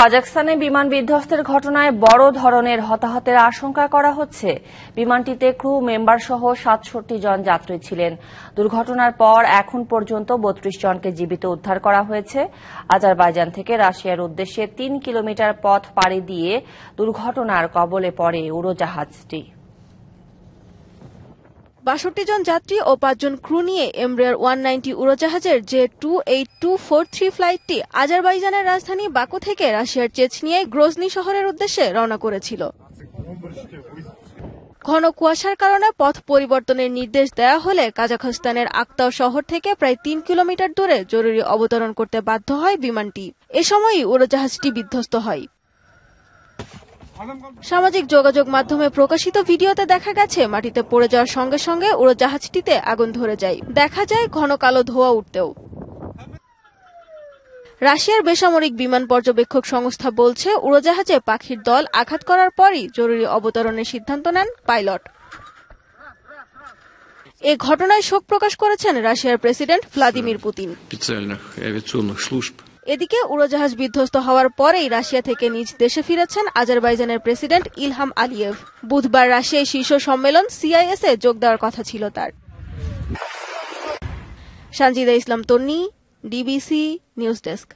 কাজাখস্তানে বিমান বিধ্বস্তের ঘটনায় বড় ধরনের হতাহতের আশঙ্কা করা হচ্ছে। বিমানটিতে ক্রু মেম্বার সহ ৬৭ জন যাত্রী ছিলেন। দুর্ঘটনার পর এখন পর্যন্ত ৩২ জনকে জীবিত উদ্ধার করা হয়েছে। আজারবাইজান থেকে রাশিয়ার উদ্দেশ্যে ৩ কিলোমিটার পথ পাড়ি দিয়ে দুর্ঘটনার কবলে পড়ে উড়োজাহাজটি। ৬২ জন যাত্রী ও ৫ জন ক্রু নিয়ে এমব্রায়ার 190 উড়োজাহাজের যে-28243 ফ্লাইটটি আজারবাইজানের রাজধানী বাকু থেকে রাশিয়ার চেচনিয়ায় গ্রোজনি শহরের উদ্দেশ্যে রওনা করেছিল। ঘন কুয়াশার কারণে পথ পরিবর্তনের নির্দেশ দেওয়া হলে কাজাখস্তানের আক্তাও শহর থেকে প্রায় ৩ কিলোমিটার দূরে জরুরি অবতরণ করতে বাধ্য হয় বিমানটি। এ সময়ই উড়োজাহাজটি বিধ্বস্ত হয়। সামাজিক যোগাযোগ মাধ্যমে প্রকাশিত ভিডিওতে দেখা গেছে মাটিতে পড়ে যাওয়ার সঙ্গে সঙ্গে উড়োজাহাজটিতে আগুন ধরে যায়। দেখা যায় ঘন কালো ধোঁয়া উঠতেও। রাশিয়ার বেসামরিক বিমান পর্যবেক্ষক সংস্থা বলছে, উড়োজাহাজে পাখির দল আঘাত করার পরই জরুরি অবতরণের সিদ্ধান্ত নেন পাইলট। এ ঘটনায় শোক প্রকাশ করেছেন রাশিয়ার প্রেসিডেন্ট ভ্লাদিমির পুতিন। এদিকে উড়োজাহাজ বিধ্বস্ত হওয়ার পরেই রাশিয়া থেকে নিজ দেশে ফিরেছেন আজারবাইজানের প্রেসিডেন্ট ইলহাম আলিয়েভ। বুধবার রাশিয়ায় শীর্ষ সম্মেলন CIS এ যোগ দেওয়ার কথা ছিল তার। সানজিদা ইসলাম তন্নি, DBC নিউজ ডেস্ক।